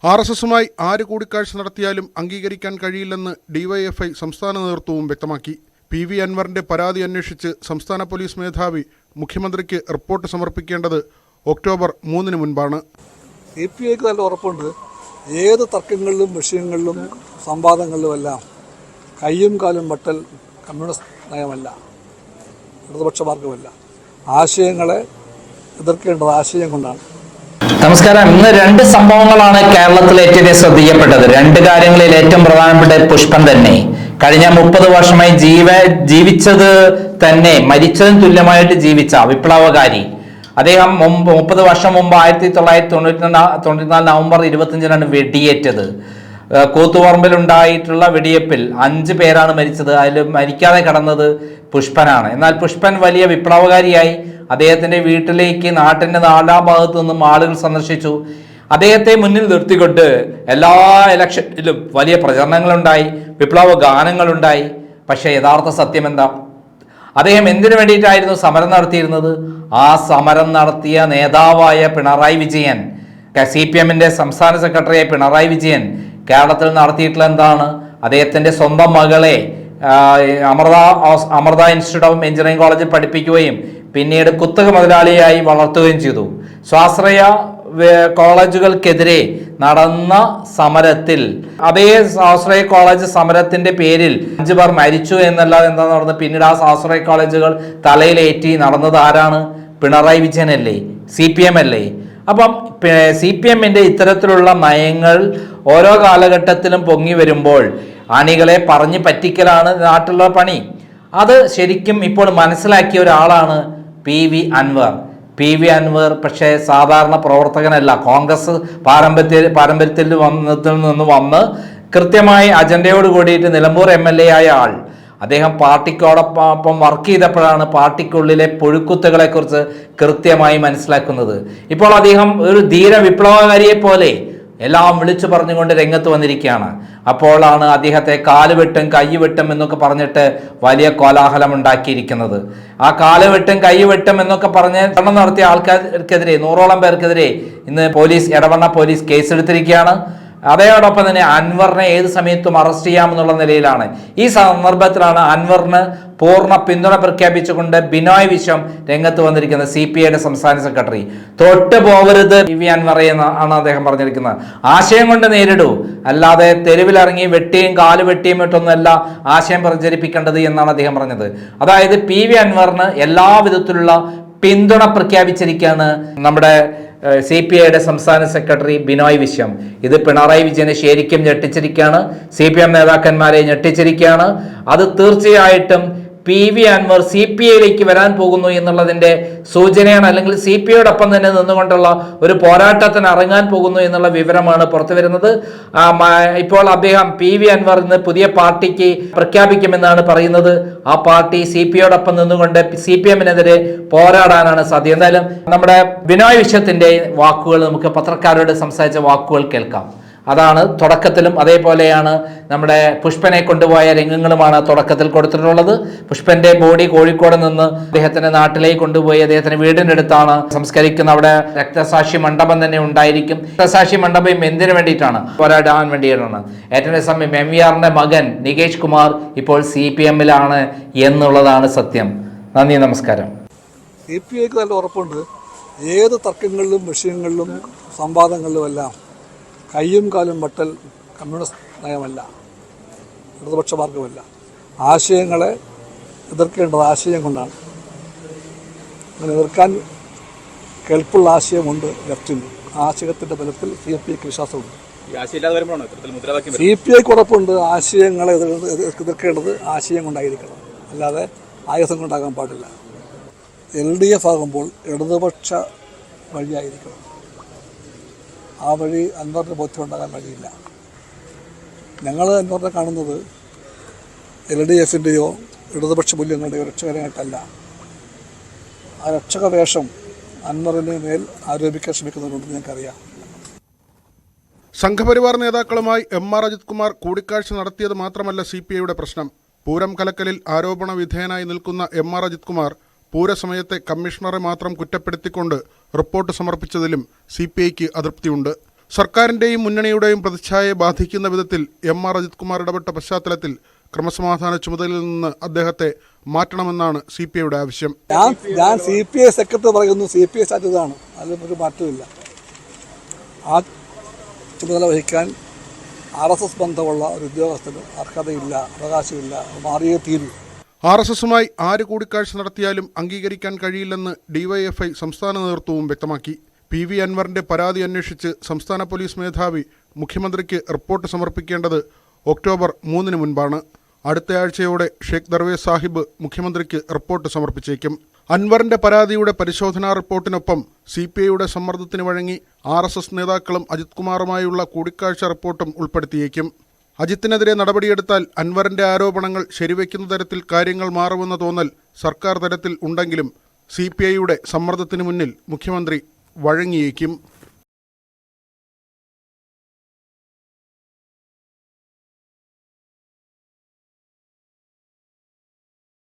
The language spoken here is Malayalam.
ആർഎസ്എസുമായി ആര് കൂടിക്കാഴ്ച നടത്തിയാലും അംഗീകരിക്കാൻ കഴിയില്ലെന്ന് ഡിവൈഎഫ്ഐ സംസ്ഥാന നേതൃത്വവും വ്യക്തമാക്കി. പി.വി. അൻവറിന്റെ പരാതി അന്വേഷിച്ച് സംസ്ഥാന പോലീസ് മേധാവി മുഖ്യമന്ത്രിക്ക് റിപ്പോർട്ട് സമർപ്പിക്കേണ്ടത് ഒക്ടോബർ 3 മുൻപാണ്. CPIക്ക് നല്ല ഉറപ്പുണ്ട്. ഏത് തർക്കങ്ങളിലും വിഷയങ്ങളിലും സംവാദങ്ങളിലുമെല്ലാം കയ്യും കാലും വട്ടൽ കമ്മ്യൂണിസ്റ്റ് നയമല്ല, ഇടതുപക്ഷ മാർഗമല്ല. ആശയങ്ങളെ എതിർക്കേണ്ടത് ആശയം കൊണ്ടാണ്. നമസ്കാരം. ഇന്ന് രണ്ട് സംഭവങ്ങളാണ് കേരളത്തിൽ ഏറ്റവും ശ്രദ്ധിക്കപ്പെട്ടത്. രണ്ട് കാര്യങ്ങളിൽ ഏറ്റവും പ്രധാനപ്പെട്ട പുഷ്പൻ തന്നെ കഴിഞ്ഞ 30 വർഷമായി ജീവിച്ചത് തന്നെ മരിച്ചതിന് തുല്യമായിട്ട് ജീവിച്ച വിപ്ലവകാരി. അദ്ദേഹം 30 വർഷം മുമ്പ് 1994 നവംബർ 25 വെടിയേറ്റത്. കൂത്തുപറമ്പിലുണ്ടായിട്ടുള്ള വെടിവെപ്പിൽ 5 പേരാണ് മരിച്ചത്. അതിൽ മരിക്കാതെ കടന്നത് പുഷ്പനാണ്. എന്നാൽ പുഷ്പൻ വലിയ വിപ്ലവകാരിയായി. അദ്ദേഹത്തിന്റെ വീട്ടിലേക്ക് നാട്ടിന്റെ നാലാം ഭാഗത്തു നിന്നും ആളുകൾ സന്ദർശിച്ചു. അദ്ദേഹത്തെ മുന്നിൽ നിർത്തിക്കൊണ്ട് എല്ലാ ഇലക്ഷനിലും വലിയ പ്രചരണങ്ങളുണ്ടായി, വിപ്ലവ ഗാനങ്ങളുണ്ടായി. പക്ഷേ യഥാർത്ഥ സത്യം എന്താ? അദ്ദേഹം എന്തിനു വേണ്ടിയിട്ടായിരുന്നു സമരം നടത്തിയിരുന്നത്? ആ സമരം നടത്തിയ നേതാവായ പിണറായി വിജയൻ, CPMന്റെ സംസ്ഥാന സെക്രട്ടറിയായ പിണറായി വിജയൻ കേരളത്തിൽ നടത്തിയിട്ടുള്ള എന്താണ്? അദ്ദേഹത്തിന്റെ സ്വന്തം മകളെ അമൃത ഇൻസ്റ്റിറ്റ്യൂട്ട് ഓഫ് എഞ്ചിനീയറിംഗ് കോളേജിൽ പഠിപ്പിക്കുകയും പിന്നീട് കുത്തക മുതലാളിയായി വളർത്തുകയും ചെയ്തു. സ്വാശ്രയ കോളേജുകൾക്കെതിരെ നടന്ന സമരത്തിൽ അതേ സ്വാശ്രയ കോളേജ് സമരത്തിന്റെ പേരിൽ 5 പേർ മരിച്ചു എന്നല്ലാതെ എന്താ നടന്നത്? പിന്നീട് ആ സ്വാശ്രയ കോളേജുകൾ തലയിലേറ്റി നടന്നത് ആരാണ്? പിണറായി വിജയനല്ലേ, CPM അല്ലേ? അപ്പം CPMന്റെ ഇത്തരത്തിലുള്ള നയങ്ങൾ ഓരോ കാലഘട്ടത്തിലും പൊങ്ങി വരുമ്പോൾ അണികളെ പറഞ്ഞ് പറ്റിക്കലാണ് നാട്ടിലുള്ള പണി. അത് ശരിക്കും ഇപ്പോൾ മനസ്സിലാക്കിയ ഒരാളാണ് പി.വി. അൻവർ. പി.വി. അൻവർ പക്ഷേ സാധാരണ പ്രവർത്തകനല്ല. കോൺഗ്രസ് പാരമ്പര്യത്തിൽ നിന്ന് വന്ന് കൃത്യമായി അജണ്ടയോട് കൂടിയിട്ട് നിലമ്പൂർ MLA ആയ ആൾ. അദ്ദേഹം പാർട്ടിക്കോടൊപ്പം വർക്ക് ചെയ്തപ്പോഴാണ് പാർട്ടിക്കുള്ളിലെ പുഴുക്കുത്തുകളെ കുറിച്ച് കൃത്യമായി മനസ്സിലാക്കുന്നത്. ഇപ്പോൾ അദ്ദേഹം ഒരു ധീര വിപ്ലവകാരിയെ പോലെ എല്ലാം വിളിച്ചു പറഞ്ഞുകൊണ്ട് രംഗത്ത് വന്നിരിക്കുകയാണ്. അപ്പോഴാണ് അദ്ദേഹത്തെ കാലുവെട്ടും കൈവെട്ടും എന്നൊക്കെ പറഞ്ഞിട്ട് വലിയ കോലാഹലം ഉണ്ടാക്കിയിരിക്കുന്നത്. ആ കാലുവെട്ടും കൈവെട്ടും എന്നൊക്കെ പറഞ്ഞ് ഭരണം നടത്തിയ ആൾക്കാർക്കെതിരെ 100ഓളം പേർക്കെതിരെ ഇന്ന് ഇടവണ്ണ പോലീസ് കേസെടുത്തിരിക്കുകയാണ്. അതോടൊപ്പം തന്നെ അൻവറിനെ ഏത് സമയത്തും അറസ്റ്റ് ചെയ്യാമെന്നുള്ള നിലയിലാണ്. ഈ സന്ദർഭത്തിലാണ് അൻവറിന് പൂർണ്ണ പിന്തുണ പ്രഖ്യാപിച്ചുകൊണ്ട് ബിനോയ് വിശ്വം രംഗത്ത് വന്നിരിക്കുന്നത്. CPIയുടെ സംസ്ഥാന സെക്രട്ടറി. തൊട്ട് പോകരുത് പി.വി. അൻവറെ ആണ് അദ്ദേഹം പറഞ്ഞിരിക്കുന്നത്. ആശയം കൊണ്ട് നേരിടൂ, അല്ലാതെ തെരുവിലിറങ്ങി വെട്ടിയും കാല് വെട്ടിയും ഇട്ടൊന്നുമല്ല ആശയം പ്രചരിപ്പിക്കേണ്ടത് എന്നാണ് അദ്ദേഹം പറഞ്ഞത്. അതായത് പി.വി. അൻവറിന് എല്ലാ വിധത്തിലുള്ള പിന്തുണ പ്രഖ്യാപിച്ചിരിക്കുകയാണ് നമ്മുടെ CPIയുടെ സംസ്ഥാന സെക്രട്ടറി ബിനോയ് വിശ്വം. ഇത് പിണറായി വിജയനെ ശരിക്കും ഞെട്ടിച്ചിരിക്കുകയാണ്. CPM നേതാക്കന്മാരെ ഞെട്ടിച്ചിരിക്കുകയാണ്. അത് തീർച്ചയായിട്ടും പി.വി. അൻവർ CPIയിലേക്ക് വരാൻ പോകുന്നു എന്നുള്ളതിൻ്റെ സൂചനയാണ്. അല്ലെങ്കിൽ CPIയോടൊപ്പം തന്നെ നിന്നുകൊണ്ടുള്ള ഒരു പോരാട്ടത്തിന് ഇറങ്ങാൻ പോകുന്നു എന്നുള്ള വിവരമാണ് പുറത്തു വരുന്നത്. ഇപ്പോൾ അദ്ദേഹം പി.വി. അൻവർ ഇന്ന് പുതിയ പാർട്ടിക്ക് പ്രഖ്യാപിക്കുമെന്നാണ് പറയുന്നത്. ആ പാർട്ടി CPIയോടൊപ്പം നിന്നുകൊണ്ട് CPMനെതിരെ പോരാടാനാണ് സാധ്യത. എന്തായാലും നമ്മുടെ ബിനോയ് വിശ്വത്തിന്റെ വാക്കുകൾ നമുക്ക് പത്രക്കാരോട് സംസാരിച്ച വാക്കുകൾ കേൾക്കാം. അതാണ് തുടക്കത്തിലും അതേപോലെയാണ് നമ്മുടെ പുഷ്പനെ കൊണ്ടുപോയ രംഗങ്ങളുമാണ് തുടക്കത്തിൽ കൊടുത്തിട്ടുള്ളത്. പുഷ്പന്റെ ബോഡി കോഴിക്കോട് നിന്ന് അദ്ദേഹത്തിന്റെ നാട്ടിലേക്ക് കൊണ്ടുപോയി അദ്ദേഹത്തിന്റെ വീടിനടുത്താണ് സംസ്കരിക്കുന്നത്. അവിടെ രക്തസാക്ഷി മണ്ഡപം തന്നെ ഉണ്ടായിരിക്കും. രക്തസാക്ഷി മണ്ഡപം എന്തിനു വേണ്ടിയിട്ടാണ്? പോരാടാൻ വേണ്ടിയിട്ടാണ്. ഏറ്റവും സമയം MVRന്റെ മകൻ നികേഷ് കുമാർ ഇപ്പോൾ CPMലാണ് എന്നുള്ളതാണ് സത്യം. നന്ദി, നമസ്കാരം. CPIക്ക് നല്ല ഉറപ്പുണ്ട്. ഏത് തർക്കങ്ങളിലും വിഷയങ്ങളിലും സംവാദങ്ങളിലുമെല്ലാം കയ്യും കാലും വട്ടൽ കമ്മ്യൂണിസ്റ്റ് നയമല്ല, ഇടതുപക്ഷ മാർഗമല്ല. ആശയങ്ങളെ എതിർക്കേണ്ടത് ആശയം കൊണ്ടാണ്. അങ്ങനെ എതിർക്കാൻ കെൽപ്പുള്ള ആശയമുണ്ട് ലെഫ്റ്റിന്. ആശയത്തിൻ്റെ ബലത്തിൽ CPIക്ക് വിശ്വാസമുണ്ട്. CPIക്ക് ഉറപ്പുണ്ട്. ആശയങ്ങളെ എതിർക്കേണ്ടത് ആശയം കൊണ്ടായിരിക്കണം, അല്ലാതെ ആയുധം കൊണ്ടാകാൻ പാടില്ല. LDF ആകുമ്പോൾ ഇടതുപക്ഷ വഴിയായിരിക്കണം. ആ വഴി അൻവറിന് ബോധ്യമുണ്ടാകാൻ വഴിയില്ല. ഞങ്ങൾ അൻവറിനെ കാണുന്നത് LDFൻ്റെയോ ഇടതുപക്ഷ മൂല്യങ്ങളുടെയോ രക്ഷകനായിട്ടല്ല. ആ രക്ഷക വേഷം അൻവറിന് മേൽ ആരോപിക്കാൻ ശ്രമിക്കുന്നുണ്ടെന്ന് ഞങ്ങൾക്കറിയാം. സംഘപരിവാർ നേതാക്കളുമായി MR അജിത് കുമാർ കൂടിക്കാഴ്ച നടത്തിയത് മാത്രമല്ല CPIയുടെ പ്രശ്നം. പൂരം കലക്കലിൽ ആരോപണ വിധേയനായി നിൽക്കുന്ന MR അജിത് കുമാർ പൂരസമയത്തെ കമ്മീഷണറെ മാത്രം കുറ്റപ്പെടുത്തിക്കൊണ്ട് റിപ്പോർട്ട് സമർപ്പിച്ചതിലും CPIക്ക് അതൃപ്തിയുണ്ട്. സർക്കാരിന്റെയും മുന്നണിയുടെയും പ്രതിച്ഛായയെ ബാധിക്കുന്ന വിധത്തിൽ എം.ആർ. അജിത് കുമാർ ഇടപെട്ട പശ്ചാത്തലത്തിൽ ക്രമസമാധാന ചുമതലയിൽ നിന്ന് അദ്ദേഹത്തെ മാറ്റണമെന്നാണ് CPIയുടെ ആവശ്യം. ഞാൻ CPI സെക്രട്ടറി പറയുന്നു, CPI സ്റ്റാറ്റസാണ്, അതിലും ഒരു മാറ്റമില്ല. ആ ചുമതല വഹിക്കാൻ RSS ബന്ധമുള്ള ഒരു ഉദ്യോഗസ്ഥന് അർഹതയില്ല, അവകാശമില്ല, മാറിയേ തീരൂ. RSSുമായി ആര് കൂടിക്കാഴ്ച നടത്തിയാലും അംഗീകരിക്കാൻ കഴിയില്ലെന്ന് DYFI സംസ്ഥാന നേതൃത്വവും വ്യക്തമാക്കി. PV അൻവറിന്റെ പരാതി അന്വേഷിച്ച് സംസ്ഥാന പോലീസ് മേധാവി മുഖ്യമന്ത്രിക്ക് റിപ്പോർട്ട് സമർപ്പിക്കേണ്ടത് ഒക്ടോബർ 3 മുൻപാണ്. അടുത്തയാഴ്ചയോടെ ഷെയ്ഖ് ദർവേസ് സാഹിബ് മുഖ്യമന്ത്രിക്ക് റിപ്പോർട്ട് സമർപ്പിച്ചേക്കും. അൻവറിന്റെ പരാതിയുടെ പരിശോധനാ റിപ്പോർട്ടിനൊപ്പം CPIയുടെ സമ്മർദ്ദത്തിന് വഴങ്ങി RSS നേതാക്കളും അജിത് കുമാറുമായുള്ള കൂടിക്കാഴ്ച റിപ്പോർട്ടും ഉൾപ്പെടുത്തിയേക്കും. അജിത്തിനെതിരെ നടപടിയെടുത്താൽ അൻവറിന്റെ ആരോപണങ്ങൾ ശരിവെക്കുന്ന തരത്തിൽ കാര്യങ്ങൾ മാറുമെന്ന തോന്നൽ സർക്കാർ തലത്തിൽ ഉണ്ടെങ്കിലും CPIയുടെ സമ്മർദ്ദത്തിന് മുന്നിൽ മുഖ്യമന്ത്രി വഴങ്ങിയേക്കും.